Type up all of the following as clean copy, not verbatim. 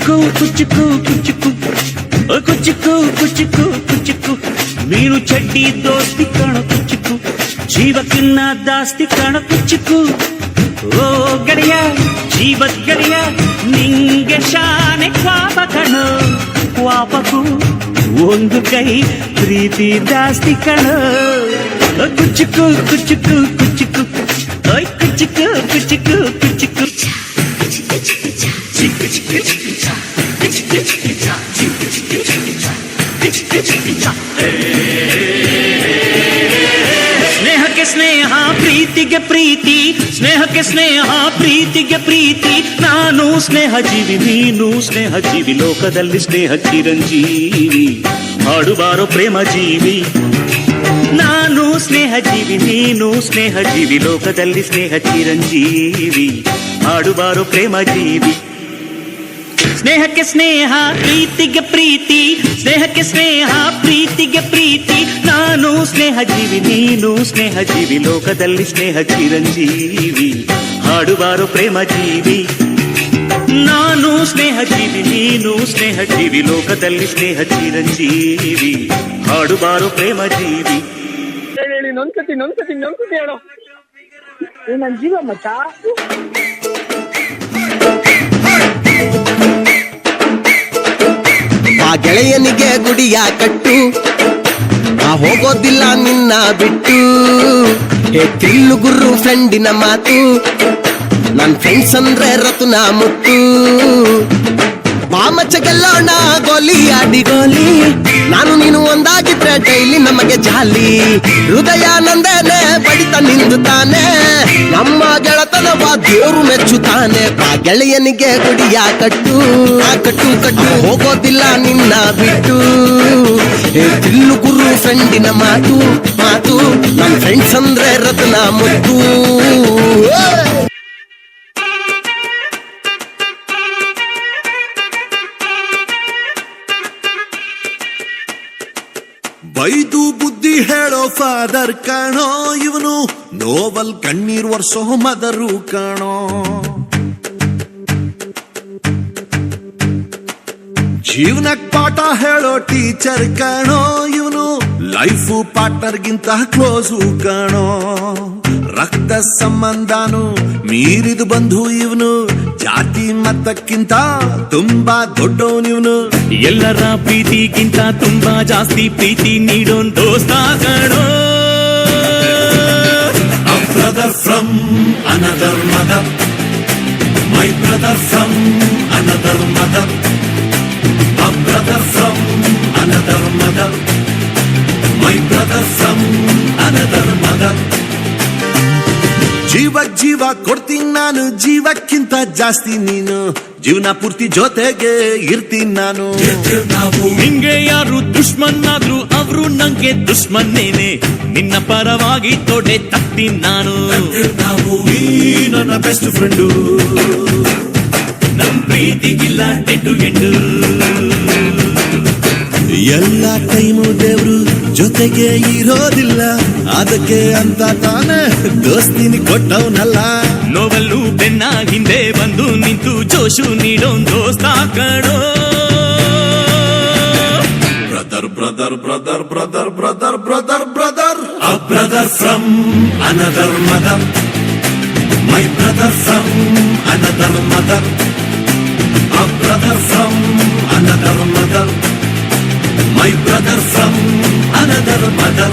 ಕುಚ್ಚುಕು ಕುಚ್ಚುಕು ಕುಚ್ಚುಕು ಕುಚ್ಚುಕು ಕುಚ್ಚುಕು ಕುಚ್ಚುಕು ಮೀನು ಚಡ್ಡಿ ದೋಸ್ತಿ ಕಾಣ ಕುಚ್ಚುಕು ಜೀವಕ್ಕಿನ್ನ ದಾಸ್ತಿ ಕಾಣ ಕುಚ್ಚುಕು ಓ ಗೆಳೆಯ ಜೀವದ್ ಗೆಳೆಯ ನಿಂಗೆ ಶಾನೆ ಕ್ವಾಪ ಕಣೋ ಕ್ವಾಪಕು ಒಂದು ಕೈ ಪ್ರೀತಿ ಜಾಸ್ತಿ ಕಣೋ ಕುಚ್ಚುಕು ಕುಚ್ಚುಕು ಕುಚ್ಚುಕು ಓಯ್ ಕುಚ್ಚುಕು ಕುಚ್ಚುಕು ಕುಚ್ಚುಕು ಸ್ನೇಹಕ್ಕೆ ಸ್ನೇಹ ಪ್ರೀತಿಗೆ ಪ್ರೀತಿ ಸ್ನೇಹಕ್ಕೆ ಸ್ನೇಹ ಪ್ರೀತಿಗೆ ಪ್ರೀತಿ ನಾನು ಸ್ನೇಹ ಜೀವಿ ನೀನು ಸ್ನೇಹ ಜೀವಿ ಲೋಕದಲ್ಲಿ ಸ್ನೇಹ ಚಿರಂಜೀವಿ ಹಾಡುವಾರೋ ಪ್ರೇಮ ಜೀವಿ ನಾನು ಸ್ನೇಹ ಜೀವಿ ನೀನು ಸ್ನೇಹ ಜೀವಿ ಲೋಕದಲ್ಲಿ ಸ್ನೇಹ ಚಿರಂಜೀವಿ ಹಾಡುವಾರೋ ಪ್ರೇಮ ಜೀವಿ ಸ್ನೇಹಕ್ಕೆ ಸ್ನೇಹ ಪ್ರೀತಿಗೆ ಪ್ರೀತಿ ಸ್ನೇಹಕ್ಕೆ ಸ್ನೇಹ ಪ್ರೀತಿಗೆ ಪ್ರೀತಿ ನಾನು ಸ್ನೇಹ ಜೀವಿ ನೀನು ಸ್ನೇಹ ಜೀವಿ ಲೋಕದಲ್ಲಿ ಸ್ನೇಹ ಚಿರಂಜೀವಿ ಹಾಡುವಾರೋ ಪ್ರೇಮ ಜೀವಿ ನಾನು ಸ್ನೇಹ ಜೀವಿ ನೀನು ಸ್ನೇಹ ಜೀವಿ ಲೋಕದಲ್ಲಿ ಸ್ನೇಹ ಚಿರಂಜೀವಿ ಹಾಡುವಾರೋ ಪ್ರೇಮ ಜೀವಿ ನೊಂದ್ಸತಿ ಹೇಳೋ ನನ್ನ ಜೀವ ಮಚ್ಚ ಆ ಗೆಳೆಯನಿಗೆ ಗುಡಿಯ ಕಟ್ಟು ನಾ ಹೋಗೋದಿಲ್ಲ ನಿನ್ನ ಬಿಟ್ಟು ಹೇ ತಿಲ್ಲು ಗುರು ಫ್ರೆಂಡಿನ ಮಾತು ನನ್ ಫ್ರೆಂಡ್ಸ್ ಅಂದ್ರೆ ರತುನ ಮುತ್ತು ಮಾಮಚ್ಚ ಗೆಲ್ಲೋಣ ಗೋಲಿ ಆಡಿ ಗೋಲಿ ನಾನು ನೀನು ಒಂದಾಗಿದ್ರೆ ಡೈಲಿ ನಮಗೆ ಜಾಲಿ ಹೃದಯ ನಂದೇನೆ ಬಡಿತ ನಿಂದುತ್ತಾನೆ ನಮ್ಮ ಗೆಳತನವ ದೇವರು ಮೆಚ್ಚುತ್ತಾನೆ ಆ ಗೆಳೆಯನಿಗೆ ಗುಡಿಯ ಕಟ್ಟು ಆ ಕಟ್ಟು ಕಟ್ಟು ಹೋಗೋದಿಲ್ಲ ನಿನ್ನ ಬಿಟ್ಟು ತಿಲ್ಲು ಗುರು ಫ್ರೆಂಡಿನ ಮಾತು ಮಾತು ನನ್ನ ಫ್ರೆಂಡ್ಸ್ ಅಂದ್ರೆ ರತ್ನ ಮುತ್ತು ಬೈದು ಬುದ್ಧಿ ಹೇಳೋ ಫಾದರ್ ಕಾಣೋ ಇವನು ನೋವಲ್ ಕಣ್ಣೀರ್ ವರ್ಷೋ ಮದರು ಕಾಣೋ ಜೀವನಕ್ ಪಾಠ ಹೇಳೋ ಟೀಚರ್ ಕಾಣೋ ಇವನು ಲೈಫು ಪಾರ್ಟ್ನರ್ಗಿಂತ ಕ್ಲೋಸು ಕಾಣೋ ರಕ್ತ ಸಂಬಂಧನು ಮೀರಿದು ಬಂಧು ಇವನು ಜಾತಿ ಮತಕ್ಕಿಂತ ತುಂಬಾ ದೊಡ್ಡವನಿವನು ಎಲ್ಲರ ಪ್ರೀತಿಗಿಂತ ತುಂಬಾ ಜಾಸ್ತಿ ಪ್ರೀತಿ ನೀಡೋನ್ ದೋಸ್ತ ಕಣೋ A brother from another mother, my brother from another mother, a brother from another mother, my brother from another mother. ಜೀವ ಕೊಡ್ತೀನಿ ನಾನು ಜೀವಕ್ಕಿಂತ ಜಾಸ್ತಿ ನೀನು ಜೀವನ ಪೂರ್ತಿ ಜೊತೆಗೆ ಇರ್ತೀನಿ ನಾನು ನಿಂಗೆ ಯಾರು ದುಶ್ಮನ್ ಆದ್ರು ಅವರು ನಂಗೆ ದುಶ್ಮನ್ನೇನೆ ನಿನ್ನ ಪರವಾಗಿ ತೊಡೆ ತತ್ತೀನಿ ನಾನು ನೀ ನನ್ನ ಬೆಸ್ಟ್ ಫ್ರೆಂಡು ನಮ್ ಪ್ರೀತಿಗಿಲ್ಲ ಎಂಟು ಎಂಟು ಎಲ್ಲ ಟೈಮು ದೇವ್ರು ಜೊತೆಗೆ ಇರೋದಿಲ್ಲ ಅದಕ್ಕೆ ಅಂತ ತಾನೇ ದೋಸ್ತಿನಿ ಕೊಟ್ಟವನಲ್ಲ ನೋವಲ್ಲೂ ಬೆನ್ನ ಹಿಂದೆ ಬಂದು ನಿಂತು ಜೋಶು ನೀಡೋನ್ ದೋಸ್ತ ಕಣೋ brother brother brother brother brother brother brother a brother from another mother my brother from another mother a brother from another mother my brother from another mother.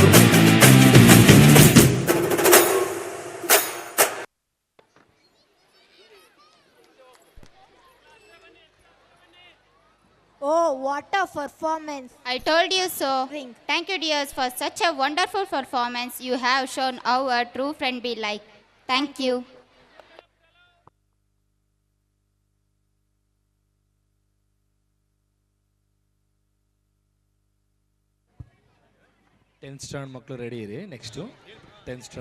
Oh, what a performance. I told you so. Ring. Thank you, dears, for such a wonderful performance. You have shown how a true friend be like. Thank you. Tenth standard ಮಕ್ಕಳು ready ಇರಿ next 10th standard